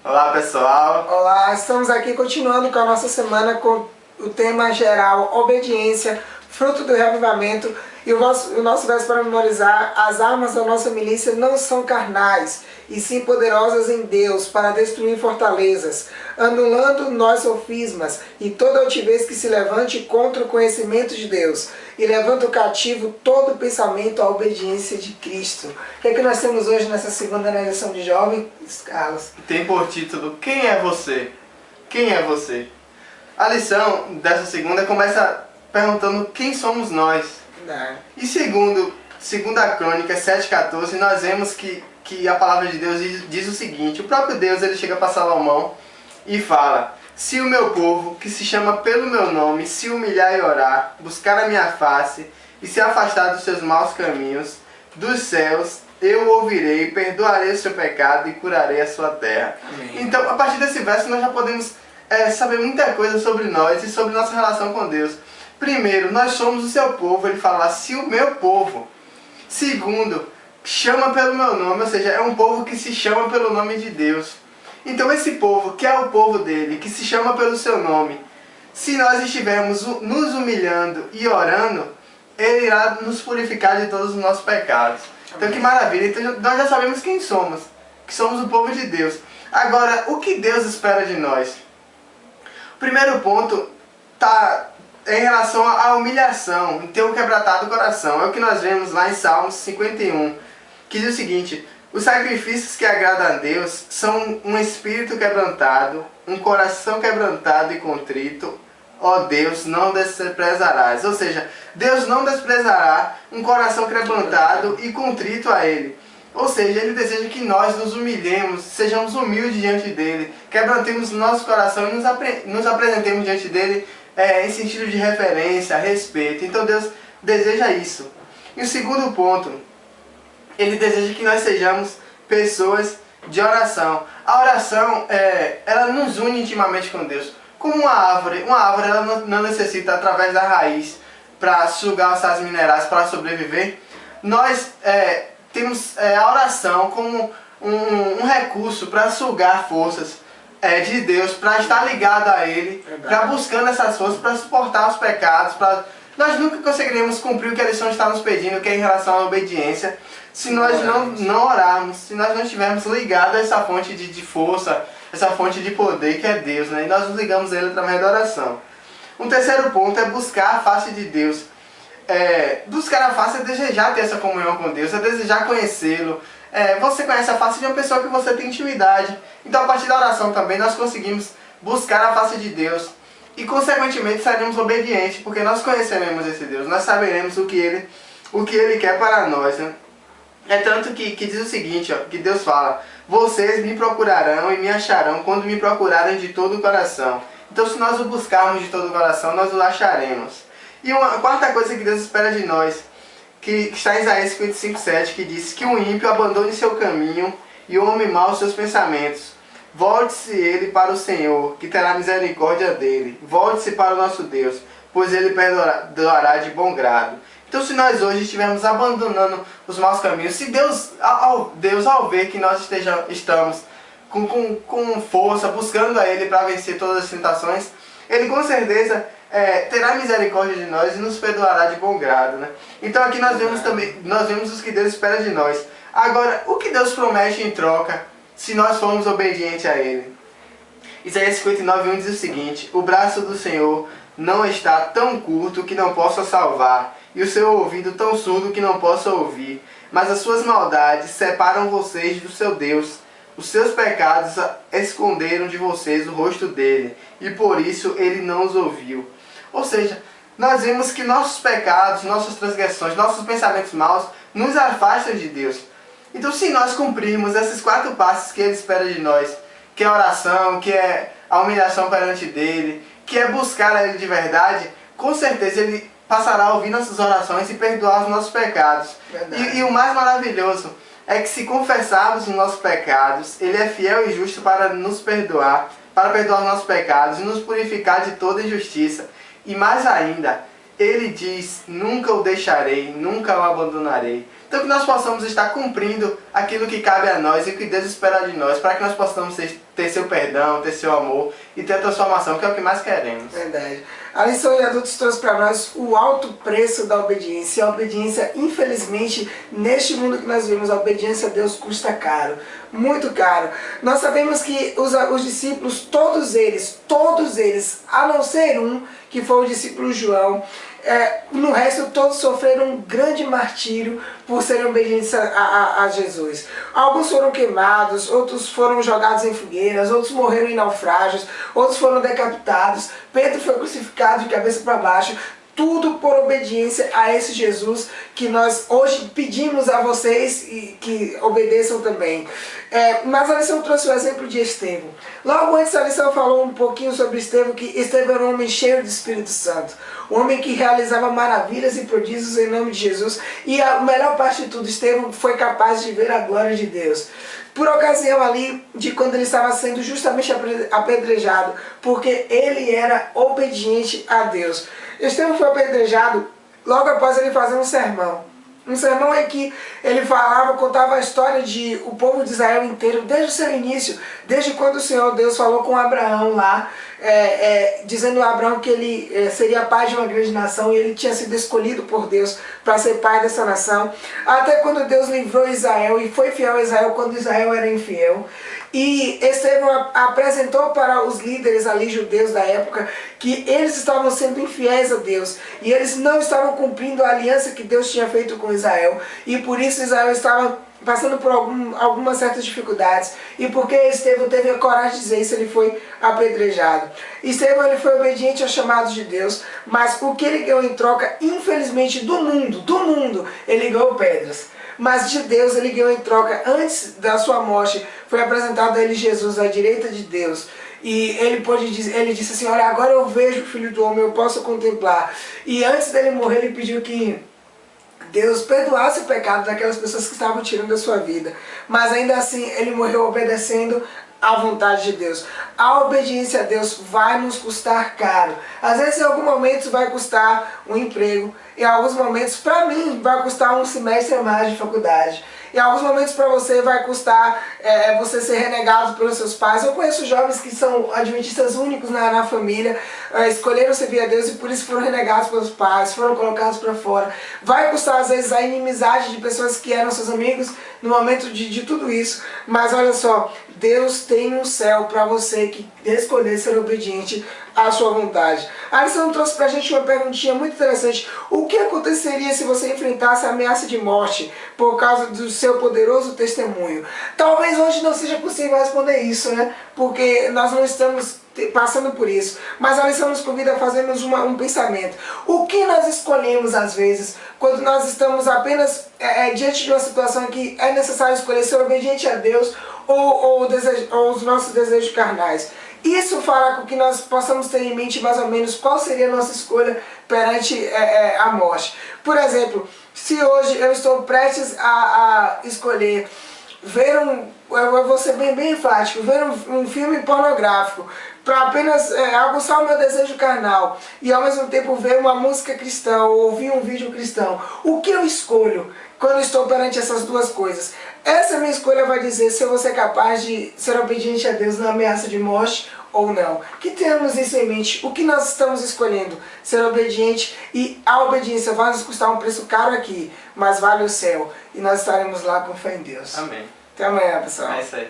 Olá pessoal! Olá, estamos aqui continuando com a nossa semana com o tema geral, obediência, fruto do reavivamento. E o nosso verso para memorizar: as armas da nossa milícia não são carnais, e sim poderosas em Deus para destruir fortalezas, anulando nós sofismas e toda altivez que se levante contra o conhecimento de Deus, e levanta o cativo todo pensamento à obediência de Cristo. O que é que nós temos hoje nessa segunda lição de jovens, Carlos? Tem por título: Quem é você? Quem é você? A lição dessa segunda começa perguntando quem somos nós. E segunda Crônica 7,14, nós vemos que a palavra de Deus diz o seguinte: o próprio Deus ele chega para Salomão e fala: se o meu povo, que se chama pelo meu nome, se humilhar e orar, buscar a minha face e se afastar dos seus maus caminhos, dos céus eu ouvirei, perdoarei o seu pecado e curarei a sua terra. Amém. Então, a partir desse verso, nós já podemos saber muita coisa sobre nós e sobre nossa relação com Deus. Primeiro, nós somos o seu povo, ele fala: se o meu povo. Segundo, chama pelo meu nome, ou seja, é um povo que se chama pelo nome de Deus. Então esse povo, que é o povo dele, que se chama pelo seu nome, se nós estivermos nos humilhando e orando, ele irá nos purificar de todos os nossos pecados. Então que maravilha, então nós já sabemos quem somos, que somos o povo de Deus. Agora, o que Deus espera de nós? O primeiro ponto está em relação à humilhação, em ter um quebrantado coração. É o que nós vemos lá em Salmos 51, que diz o seguinte: os sacrifícios que agradam a Deus são um espírito quebrantado, um coração quebrantado e contrito. Ó Deus, não desprezarás. Ou seja, Deus não desprezará um coração quebrantado e contrito a Ele. Ou seja, Ele deseja que nós nos humilhemos, sejamos humildes diante dEle, quebrantemos o nosso coração e nos apresentemos diante dEle em sentido de referência, respeito. Então Deus deseja isso. E o segundo ponto, Ele deseja que nós sejamos pessoas de oração. A oração, ela nos une intimamente com Deus. Como uma árvore ela não necessita, através da raiz, para sugar os sais minerais, para sobreviver. Nós temos a oração como um recurso para sugar forças de Deus, para estar ligado a Ele, para buscando essas forças, para suportar os pecados. Nós nunca conseguiremos cumprir o que a lição está nos pedindo, que é em relação à obediência, se nós não orarmos, se nós não estivermos ligados a essa fonte de força, essa fonte de poder que é Deus, né? E nós nos ligamos a Ele através da oração. Um terceiro ponto é buscar a face de Deus. Buscar a face é desejar ter essa comunhão com Deus, é desejar conhecê-lo. Você conhece a face de uma pessoa que você tem intimidade. Então, a partir da oração também, nós conseguimos buscar a face de Deus. E, consequentemente, seremos obedientes, porque nós conheceremos esse Deus. Nós saberemos o que Ele quer para nós, né? É tanto que diz o seguinte, ó, que Deus fala: vocês me procurarão e me acharão quando me procurarem de todo o coração. Então, se nós o buscarmos de todo o coração, nós o acharemos. E uma quarta coisa que Deus espera de nós, que está em Isaías 55:7, que diz que o ímpio abandone seu caminho e o homem mau seus pensamentos. Volte-se ele para o Senhor, que terá misericórdia dele. Volte-se para o nosso Deus, pois ele perdoará de bom grado. Então, se nós hoje estivermos abandonando os maus caminhos, se Deus ao ver que nós estamos com força, buscando a Ele para vencer todas as tentações, Ele com certeza terá misericórdia de nós e nos perdoará de bom grado, né? Então aqui nós vemos os que Deus espera de nós. Agora, o que Deus promete em troca se nós formos obedientes a Ele? Isaías 59:1 diz o seguinte: o braço do Senhor não está tão curto que não possa salvar, e o seu ouvido tão surdo que não possa ouvir. Mas as suas maldades separam vocês do seu Deus. Os seus pecados esconderam de vocês o rosto dele, e por isso ele não os ouviu. Ou seja, nós vemos que nossos pecados, nossas transgressões, nossos pensamentos maus nos afastam de Deus. Então, se nós cumprirmos esses 4 passos que Ele espera de nós, que é a oração, que é a humilhação perante dele, que é buscar a Ele de verdade, com certeza Ele passará a ouvir nossas orações e perdoar os nossos pecados. E o mais maravilhoso é que, se confessarmos os nossos pecados, Ele é fiel e justo para nos perdoar, para perdoar os nossos pecados e nos purificar de toda injustiça. E mais ainda, Ele diz: nunca o deixarei, nunca o abandonarei. Então que nós possamos estar cumprindo aquilo que cabe a nós e o que Deus espera de nós, para que nós possamos ter seu perdão, ter seu amor e ter a transformação, que é o que mais queremos. Verdade. A lição de adultos trouxe para nós o alto preço da obediência. A obediência, infelizmente, neste mundo que nós vivemos, a obediência a Deus custa caro, muito caro. Nós sabemos que os discípulos, todos eles, a não ser um, que foi o discípulo João, no resto todos sofreram um grande martírio por serem obedientes a Jesus. Alguns foram queimados, outros foram jogados em fogueiras, outros morreram em naufrágios, outros foram decapitados. Pedro foi crucificado de cabeça para baixo. Tudo por obediência a esse Jesus que nós hoje pedimos a vocês e que obedeçam também. Mas a lição trouxe o exemplo de Estevão. Logo antes a lição falou um pouquinho sobre Estevão, que Estevão era um homem cheio de Espírito Santo. Um homem que realizava maravilhas e prodígios em nome de Jesus. E a melhor parte de tudo, Estevão foi capaz de ver a glória de Deus. Por ocasião ali de quando ele estava sendo justamente apedrejado, porque ele era obediente a Deus. Estevão foi apedrejado logo após ele fazer um sermão. Um sermão em que ele contava a história de o povo de Israel inteiro, desde o seu início, desde quando o Senhor Deus falou com Abraão lá, dizendo a Abraão que ele seria pai de uma grande nação e ele tinha sido escolhido por Deus para ser pai dessa nação, até quando Deus livrou Israel e foi fiel a Israel quando Israel era infiel. E Estevão apresentou para os líderes ali judeus da época que eles estavam sendo infiéis a Deus e eles não estavam cumprindo a aliança que Deus tinha feito com Israel, e por isso Israel estava passando por algumas certas dificuldades, e porque Estevão teve a coragem de dizer isso, ele foi apedrejado. Estevão, ele foi obediente aos chamados de Deus, mas o que ele ganhou em troca, infelizmente, do mundo, ele ganhou pedras. Mas de Deus ele ganhou em troca. Antes da sua morte foi apresentado a ele Jesus à direita de Deus, e ele disse assim: olha, agora eu vejo o Filho do Homem, eu posso contemplar. E antes dele morrer ele pediu que Deus perdoasse o pecado daquelas pessoas que estavam tirando a sua vida. Mas ainda assim ele morreu obedecendo à vontade de Deus. A obediência a Deus vai nos custar caro. Às vezes em alguns momentos vai custar um emprego, em alguns momentos, para mim, vai custar um semestre a mais de faculdade. Em alguns momentos para você vai custar você ser renegado pelos seus pais. Eu conheço jovens que são adventistas únicos na família, escolheram servir a Deus e por isso foram renegados pelos pais, foram colocados para fora. Vai custar às vezes a inimizade de pessoas que eram seus amigos no momento de tudo isso. Mas olha só, Deus tem um céu para você que escolher ser obediente à sua vontade. A lição trouxe pra gente uma perguntinha muito interessante. O que aconteceria se você enfrentasse a ameaça de morte por causa do seu poderoso testemunho? Talvez hoje não seja possível responder isso, né? Porque nós não estamos passando por isso. Mas a lição nos convida a fazermos um pensamento. O que nós escolhemos às vezes quando nós estamos apenas diante de uma situação que é necessário escolher ser obediente a Deus ou os nossos desejos carnais? Isso fará com que nós possamos ter em mente mais ou menos qual seria a nossa escolha perante a morte. Por exemplo, se hoje eu estou prestes a escolher eu vou ser bem enfático, ver um filme pornográfico para apenas aguçar o meu desejo carnal e ao mesmo tempo ver uma música cristã ou ouvir um vídeo cristão, o que eu escolho quando eu estou perante essas duas coisas? Essa minha escolha vai dizer se eu vou ser capaz de ser obediente a Deus na ameaça de morte ou não. Que tenhamos isso em mente. O que nós estamos escolhendo? Ser obediente, e a obediência vai nos custar um preço caro aqui, mas vale o céu. E nós estaremos lá com fé em Deus. Amém. Até amanhã, pessoal. É isso aí.